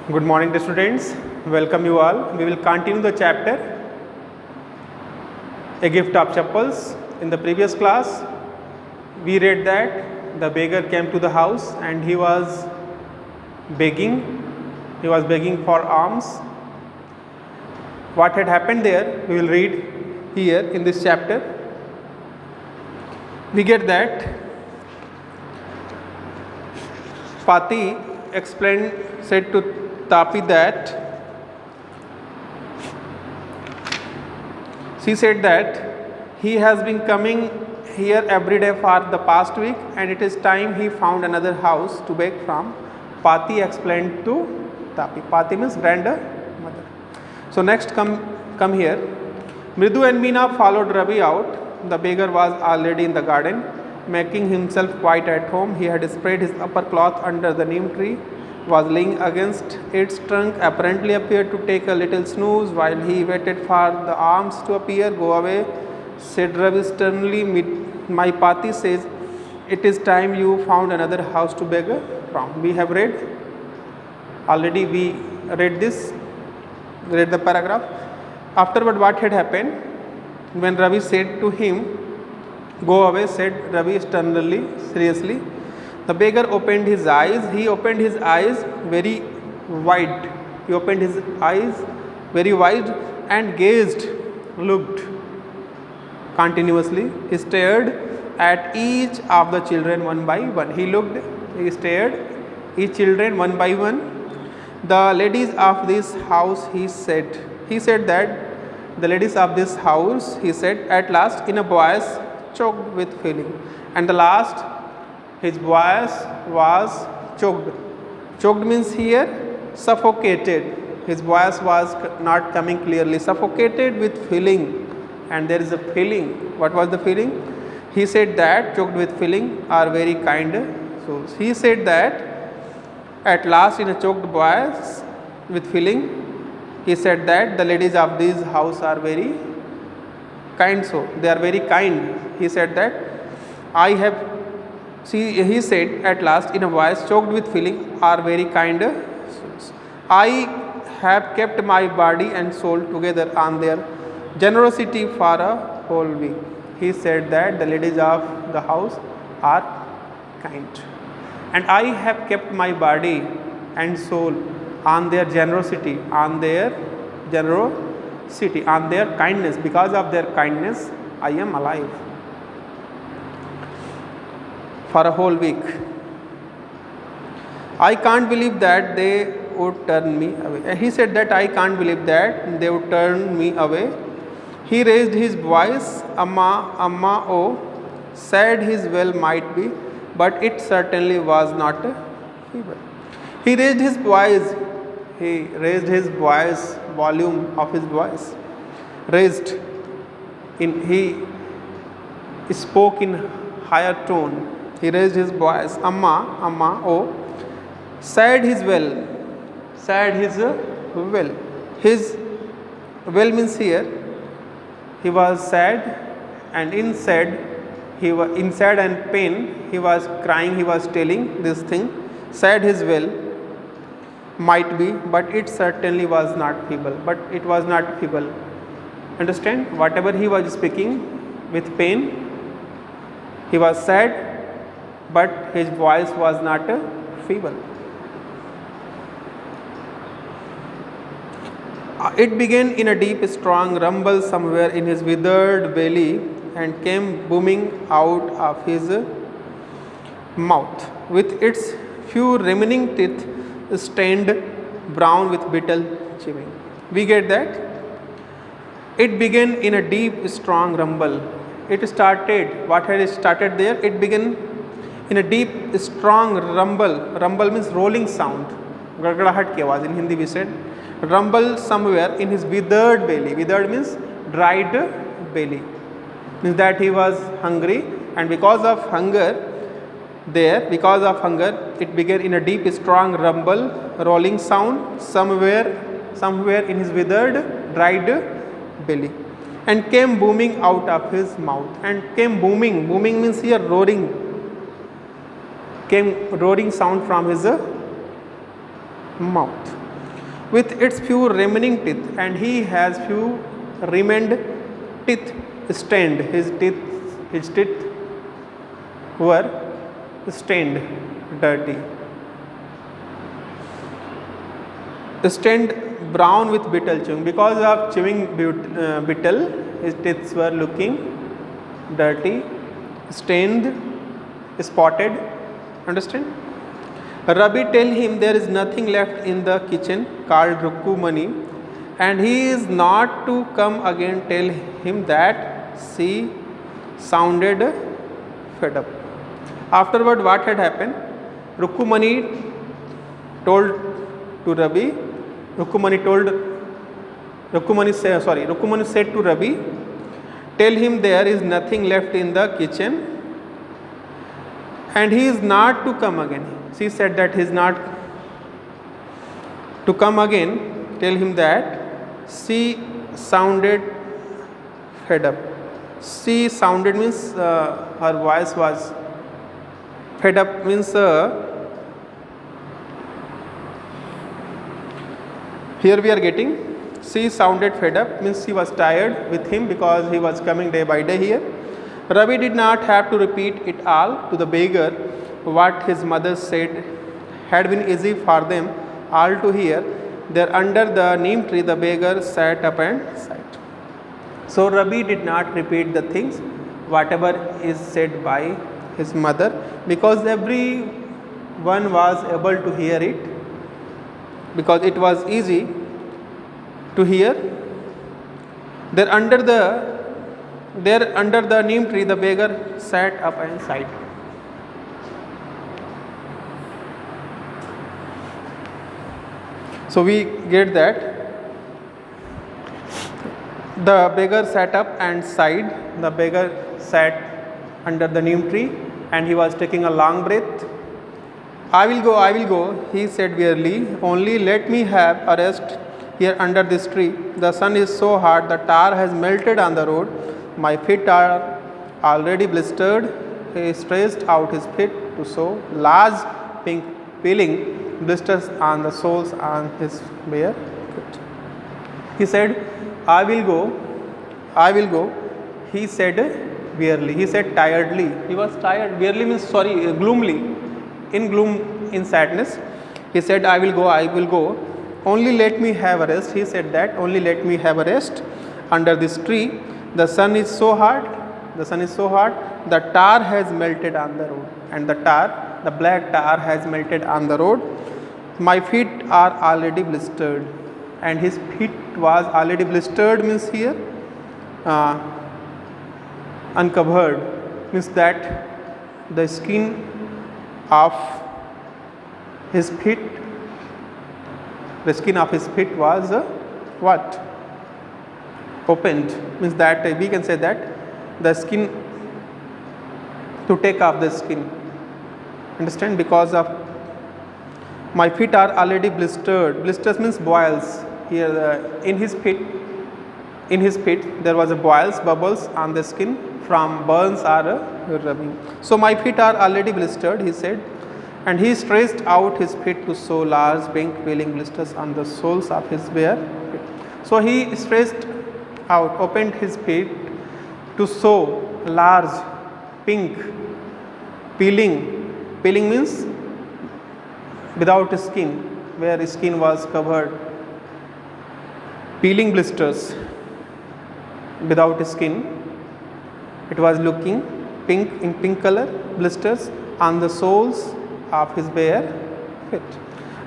Good morning, dear students. Welcome you all. We will continue the chapter A Gift of Chappals. In the previous class, we read that the beggar came to the house and he was begging. He was begging for alms. What had happened there, we will read here in this chapter. We get that Pati said to Tapi that she said that he has been coming here every day for the past week and it is time he found another house to beg from. Pati explained to Tapi. Pati means grandmother. So next come here. Mridu and Meena followed Ravi out. The beggar was already in the garden, making himself quite at home. He had spread his upper cloth under the neem tree, was laying against its trunk, apparently appeared to take a little snooze while he waited for the arms to appear. Go away, said Ravi sternly. My Pati says it is time you found another house to beg from. We have read already, we read the paragraph. Afterward, what had happened? When Ravi said to him, go away, said Ravi sternly, seriously. The beggar opened his eyes. He opened his eyes very wide. He opened his eyes very wide and gazed, looked continuously. He stared at each of the children one by one. He stared each children one by one. The ladies of this house, he said that the ladies of this house, he said at last in a voice choked with feeling. And the last, his voice was choked. Choked means here suffocated. His voice was not coming clearly. Suffocated with feeling. And there is a feeling. What was the feeling? He said that choked with feeling are very kind. So he said that at last in a choked voice with feeling, he said that the ladies of this house are very kind. So they are very kind. He said that he said at last in a voice choked with feeling are very kind. I have kept my body and soul together on their generosity for a whole week. He said that the ladies of the house are kind. And I have kept my body and soul on their generosity, on their kindness. Because of their kindness, I am alive for a whole week. I can't believe that they would turn me away. He said that I can't believe that they would turn me away. He raised his voice, Amma, oh, sad his well might be, but it certainly was not a fever. He raised his voice, volume of his voice. He spoke in higher tone. He raised his voice, Amma, oh, sad his well. His well means here, he was sad, and in sad and pain, he was crying, he was telling this thing. Sad his well might be, but it certainly was not feeble. Understand? Whatever he was speaking with pain, he was sad, but his voice was not feeble. It began in a deep, strong rumble somewhere in his withered belly and came booming out of his mouth, with its few remaining teeth stained brown with bitter chewing. We get that? It began in a deep, strong rumble. What had started there? It began in a deep, strong rumble. Rumble means rolling sound. Gargadahat ki awaaz in Hindi we said. Rumble somewhere in his withered belly. Withered means dried belly. Means that he was hungry, and because of hunger, it began in a deep, strong rumble, rolling sound somewhere in his withered, dried belly, and came booming out of his mouth. And came booming means here roaring. Came roaring sound from his mouth. with its few remaining teeth, and he has few remained teeth stained. His teeth were stained, dirty, stained brown with betel chewing. Because of chewing betel, his teeth were looking dirty, stained, spotted. Understand? Rabi tell him there is nothing left in the kitchen called Rukkumani, and he is not to come again. Tell him that. She sounded fed up. Afterward, what had happened? Rukkumani told to Rabi. Rukkumani said to Rabi, tell him there is nothing left in the kitchen, and he is not to come again. She said that he is not to come again. Tell him that. She sounded fed up. She sounded means her voice was fed up, means here we are getting she sounded fed up, means she was tired with him because he was coming day by day here. Rabi did not have to repeat it all to the beggar. What his mother said had been easy for them all to hear. There under the neem tree the beggar sat up and sighed. So Rabi did not repeat the things whatever is said by his mother, because everyone was able to hear it, because it was easy to hear. There under the neem tree the beggar sat up and sighed. So we get that the beggar sat up and sighed. The beggar sat under the neem tree and he was taking a long breath. I will go, he said wearily. Only let me have a rest here under this tree. The sun is so hot, the tar has melted on the road. My feet are already blistered. He stretched out his feet to show large pink peeling blisters on the soles on his bare foot. He said, I will go. He said wearily. He said tiredly. He was tired. Wearily means gloomily. In gloom, in sadness. He said, I will go. Only let me have a rest. He said that. Only let me have a rest under this tree. The sun is so hot. The tar has melted on the road. And the black tar has melted on the road. My feet are already blistered. And his feet was already blistered, means here uncovered, means that the skin of his feet was what? Opened, means that we can say that the skin, to take off the skin. Understand? Because of my feet are already blistered. Blisters means boils. Here in his feet there was a boils, bubbles on the skin from burns or rubbing. So my feet are already blistered, he said, and he stretched out his feet to show large pink peeling blisters on the soles of his bare feet. So he stretched out, opened his feet to show large pink peeling. Peeling means without skin, where skin was covered. Peeling blisters without skin. It was looking pink, in pink color, blisters on the soles of his bare feet.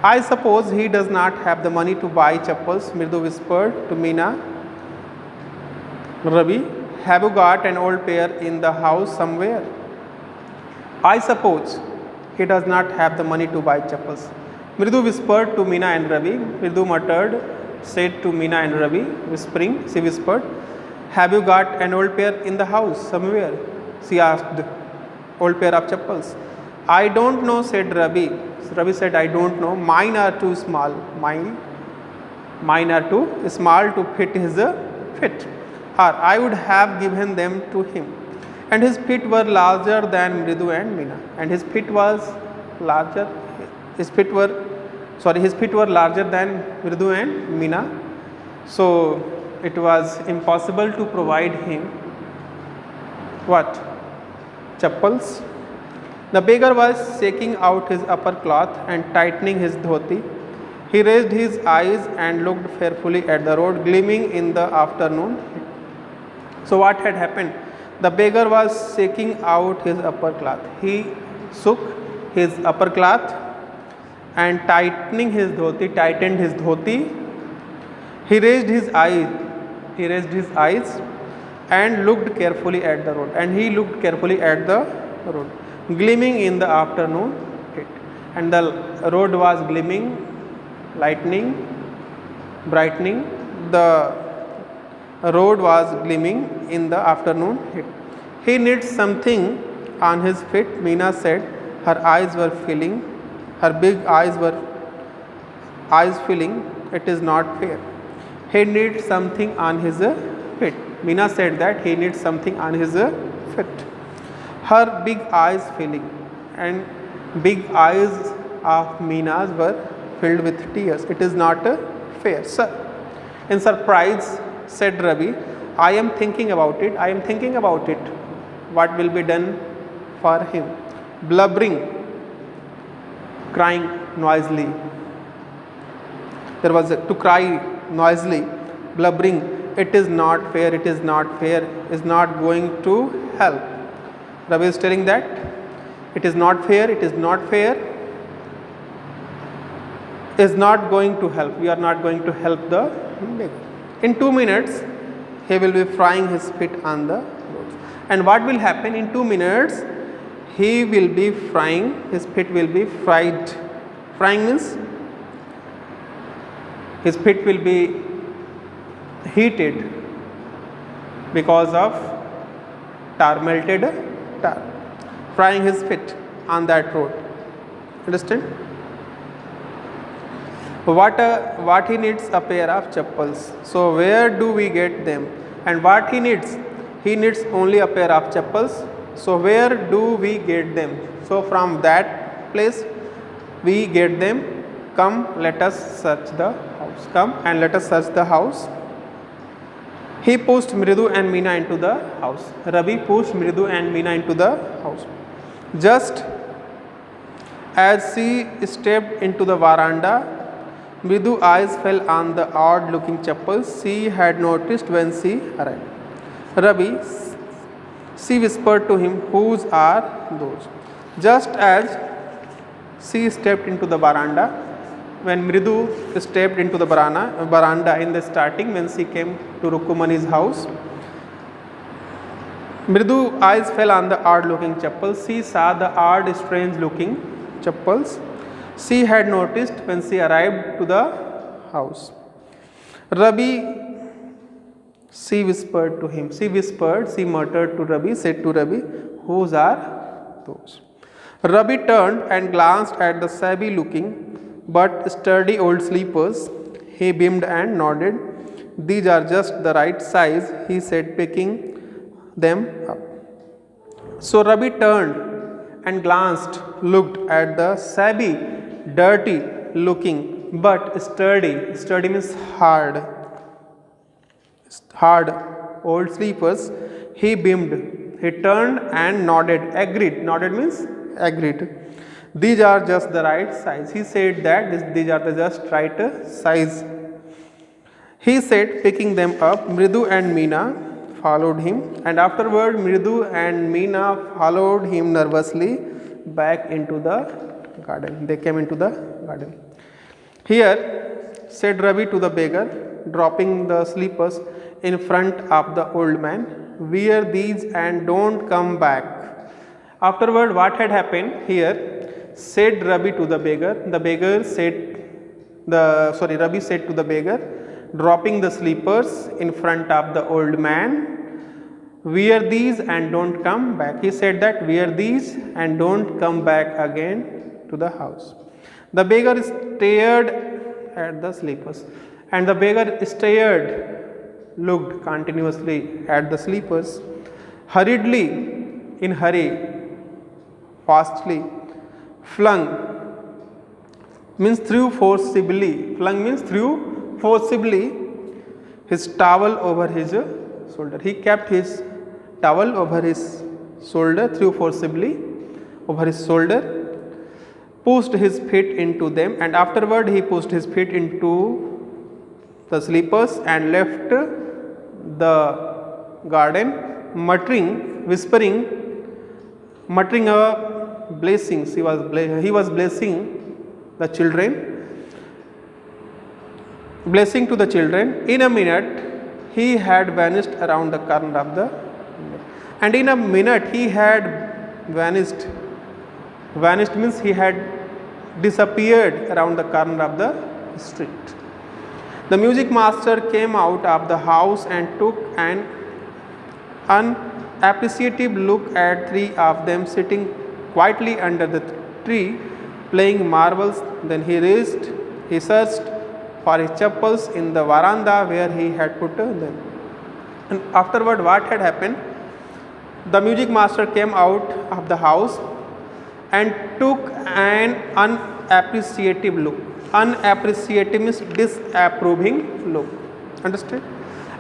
I suppose he does not have the money to buy chappals, Mridu whispered to Meena. Rabi, have you got an old pair in the house somewhere? I suppose he does not have the money to buy chappals. Mridu whispered to Meena and Ravi. Mridu muttered, said to Meena and Ravi, whispering, she whispered, have you got an old pair in the house somewhere? She asked. Old pair of chappals. I don't know, said Ravi. Ravi said, I don't know. Mine are too small. Mine are too small to fit his feet. Or I would have given them to him. And his feet were larger than Mridu and Meena. And his feet was larger. His feet were sorry, his feet were larger than Mridu and Meena. So it was impossible to provide him what? Chappals. The beggar was shaking out his upper cloth and tightening his dhoti. He raised his eyes and looked fearfully at the road gleaming in the afternoon. So what had happened? The beggar was shaking out his upper cloth. He shook his upper cloth and tightened his dhoti. He raised his eyes and looked carefully at the road. Gleaming in the afternoon heat. And the road was gleaming, lightning, brightening. The road was gleaming in the afternoon heat. He needs something on his feet, Meena said. Her big eyes were filling. It is not fair. He needs something on his feet. Meena said that he needs something on his feet. Her big eyes filling, and big eyes of Meena's were filled with tears. It is not fair, sir. In surprise, said Ravi, I am thinking about it. What will be done for him? Blubbering, crying noisily. There was to cry noisily, blubbering. It is not fair, is not going to help. Ravi is telling that it is not fair, is not going to help. We are not going to help the beggar. In 2 minutes, he will be frying his feet on the road. And what will happen in 2 minutes? He will be frying, his feet will be fried. Frying means his feet will be heated because of melted tar. Frying his feet on that road. Understand? What he needs? A pair of chappals. So where do we get them? And what he needs? He needs only a pair of chappals. So where do we get them? So from that place we get them. Come, let us search the house. Come and let us search the house. He pushed Mridu and Meena into the house. Ravi pushed Mridu and Meena into the house. Just as she stepped into the veranda, Mridu's eyes fell on the odd-looking chappals she had noticed when she arrived. Ravi, she whispered to him, whose are those? Just as she stepped into the veranda, when Mridu stepped into the veranda in the starting, when she came to Rukumani's house, Mridu's eyes fell on the odd-looking chappals. She saw the odd, strange-looking chappals she had noticed when she arrived to the house. Ravi, she whispered to him. She muttered to Ravi, said to Ravi, whose are those? Ravi turned and glanced at the shabby-looking but sturdy old sleepers. He beamed and nodded. These are just the right size, he said, picking them up. So Ravi turned and looked at the shabby, dirty looking but sturdy. Sturdy means hard old sleepers. He beamed. He turned and nodded. Agreed. Nodded means agreed. These are just the right size. He said that these are the just right size. He said, picking them up. Mridu and Meena followed him, and afterward Mridu and Meena followed him nervously back into the garden. They came into the garden. Here, said Ravi to the beggar, dropping the slippers in front of the old man, wear these and don't come back. Afterward, what had happened here? Said Ravi to the beggar. Ravi said to the beggar, dropping the slippers in front of the old man, wear these and don't come back. He said that wear these and don't come back again to the house. The beggar stared at the slippers, and the beggar looked continuously at the slippers, fastly, means threw forcibly. Flung means threw forcibly his towel over his shoulder. He kept his towel over his shoulder, threw forcibly over his shoulder, pushed his feet into them, and afterward he pushed his feet into the slippers and left the garden, muttering a blessing. He was blessing the children, blessing to the children. In a minute he had vanished around the corner of the, and in a minute he had vanished means he had disappeared around the corner of the street. The music master came out of the house and took an unappreciative look at three of them sitting quietly under the tree playing marbles. Then he searched for his chappals in the veranda where he had put them. And afterward, what had happened? The music master came out of the house and took an unappreciative look. Unappreciative means disapproving look. Understand?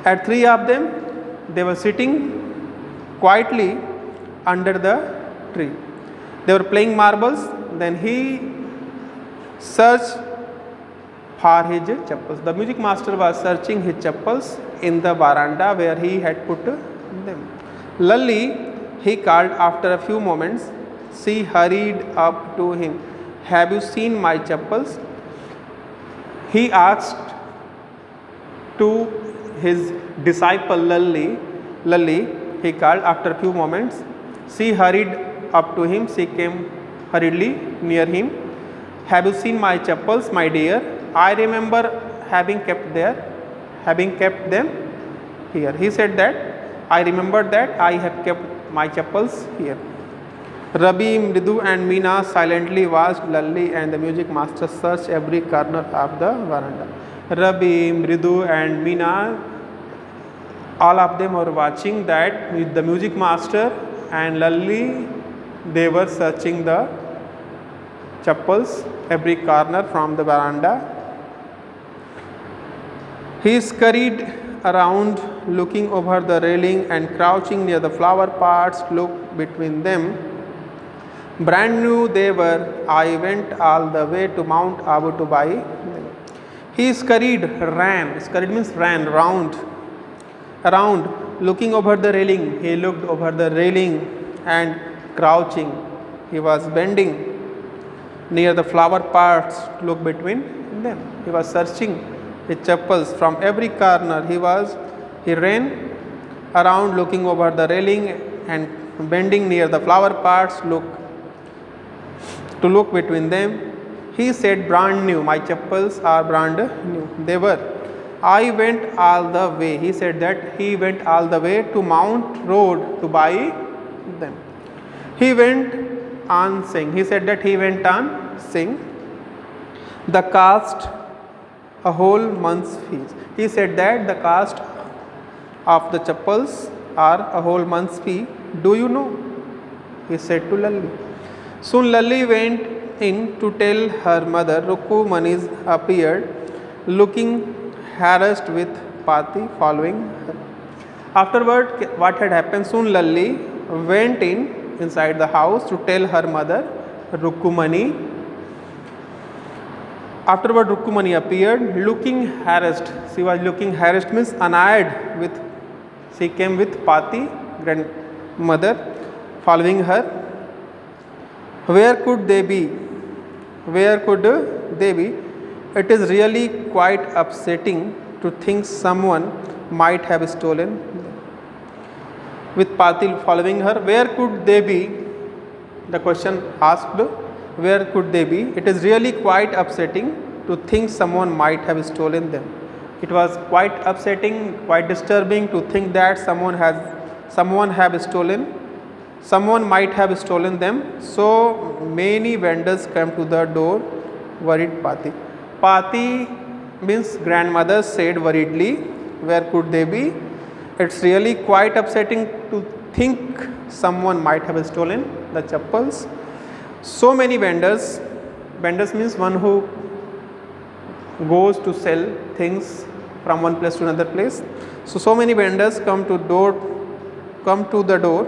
At three of them, they were sitting quietly under the tree. They were playing marbles. Then he searched for his chappals. The music master was searching his chappals in the veranda where he had put them. Lalli, he called after a few moments. She hurried up to him. Have you seen my chappals? He asked to his disciple Lalli, he called after a few moments. She hurried up to him. She came hurriedly near him. Have you seen my chappals, my dear? I remember having kept them here. He said that I remember that I have kept my chappals here. Rabi, Mridu and Meena silently watched Lalli and the music master search every corner of the veranda. Rabi, Mridu and Meena, all of them were watching that with the music master and Lalli, they were searching the chappals every corner from the veranda. He scurried around looking over the railing and crouching near the flower pots, looked between them. Brand new they were. I went all the way to Mount Abu to buy them. He ran. Scurried means ran around looking over the railing. He looked over the railing and crouching. He was bending near the flower pots, look between them. He was searching his chappals from every corner. He ran around looking over the railing and bending near the flower pots, to look between them. He said, brand new, my chappals are brand new. They were. I went all the way. He said that he went all the way to Mount Road to buy them. He went on saying. He said that he went on saying, the cost a whole month's fees. He said that the cost of the chappals are a whole month's fee. Do you know? He said to Lalli. Soon Lalli went in to tell her mother. Rukmani appeared, looking harassed with Pati following her. Afterward, what had happened? Soon Lalli went inside the house to tell her mother, Rukmani. Afterward, Rukmani appeared, looking harassed. She was looking harassed means annoyed with. She came with Pati, grandmother, following her. Where could they be? Where could they be? It is really quite upsetting to think someone might have stolen them. With Pati following her, where could they be? The question asked, where could they be? It is really quite upsetting to think someone might have stolen them. It was quite upsetting, quite disturbing to think that someone might have stolen them. So many vendors came to the door, worried Pati. Pati means grandmother said worriedly, where could they be? It's really quite upsetting to think someone might have stolen the chappals. So many vendors means one who goes to sell things from one place to another place. So many vendors come to the door,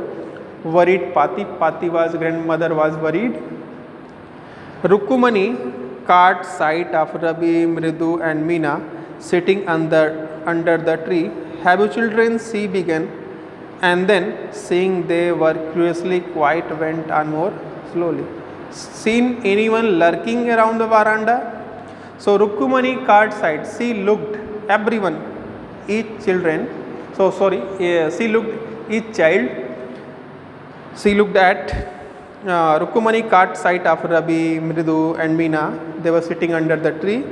worried Pati. Pati was grandmother was worried. Rukkumani caught sight of Rabi, Mridu and Meena sitting under the tree. Have you children? She began, and then seeing they were curiously quiet went on more slowly. Seen anyone lurking around the veranda? So Rukkumani caught sight. She looked everyone, each children. She looked each child. She looked at Rukkumani caught sight of Rabi, Mridu and Meena. They were sitting under the tree.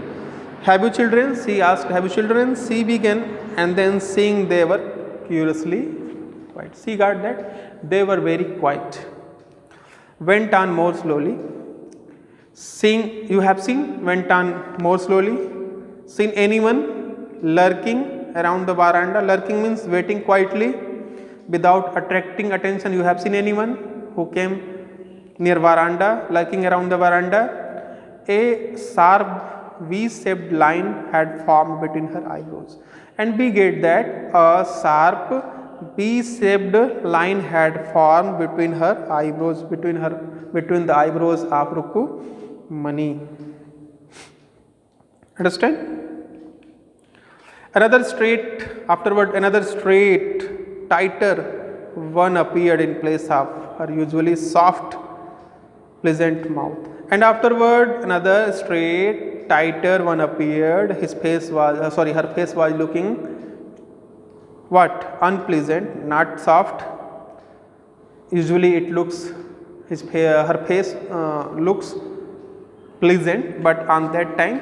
Have you children? She asked. Have you children? She began, and then seeing they were curiously quiet. She got that they were very quiet. Went on more slowly. You have seen, went on more slowly. Seen anyone lurking around the veranda? Lurking means waiting quietly without attracting attention. You have seen anyone who came near veranda, lurking around the veranda? A sharp V-shaped line had formed between her eyebrows, and we get that a sharp V-shaped line had formed between her eyebrows, between the eyebrows of Rukkumani. Understand? Another straight, tighter one appeared in place of her usually soft, pleasant mouth. And afterward, another straight, tighter one appeared. Her face was looking what? Unpleasant, not soft. Usually it looks, her face looks pleasant, but on that time,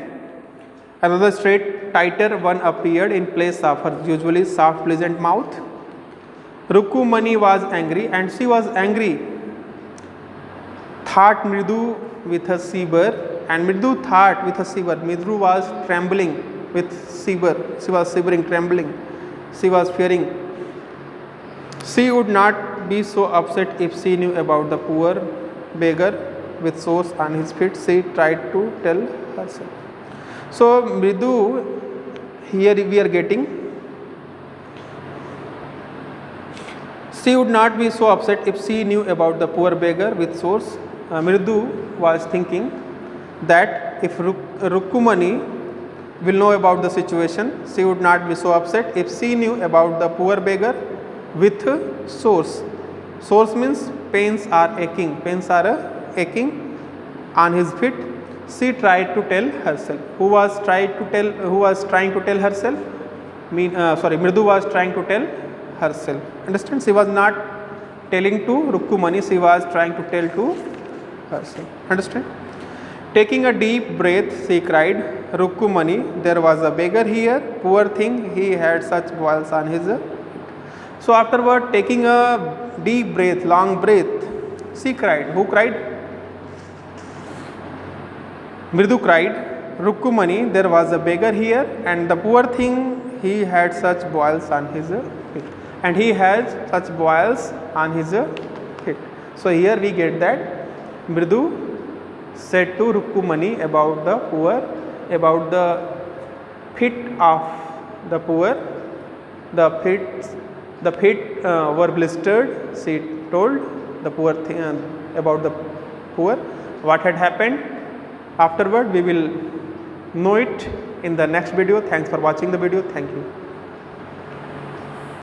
another straight, tighter one appeared in place of her usually soft, pleasant mouth. Rukkumani was angry, and she was angry. Thought Mridu with a shiver, and Mridu thought with a shiver. Mridu was trembling with shiver. She was shivering, trembling. She was fearing. She would not be so upset if she knew about the poor beggar with sores on his feet. She tried to tell herself. So Mridu, here we are getting, she would not be so upset if she knew about the poor beggar with sores. Mridu was thinking that if Rukkumani will know about the situation, she would not be so upset if she knew about the poor beggar with sores. Sores means pains are aching on his feet. She tried to tell herself. Who was trying to tell herself? Mridu was trying to tell herself. Understand? She was not telling to Rukkumani, she was trying to tell to herself. Understand? Taking a deep breath, she cried, Rukkumani, there was a beggar here, poor thing, he had such boils on his head. So afterward, taking a deep breath, long breath, she cried. Who cried? Mridu cried, Rukkumani, there was a beggar here, and the poor thing, he had such boils on his head. And he has such boils on his head. So here we get that Mridu said to Rukkumani about the feet of the poor. The feet were blistered. She told the poor thing about the poor. What had happened afterward, we will know it in the next video. Thanks for watching the video. Thank you.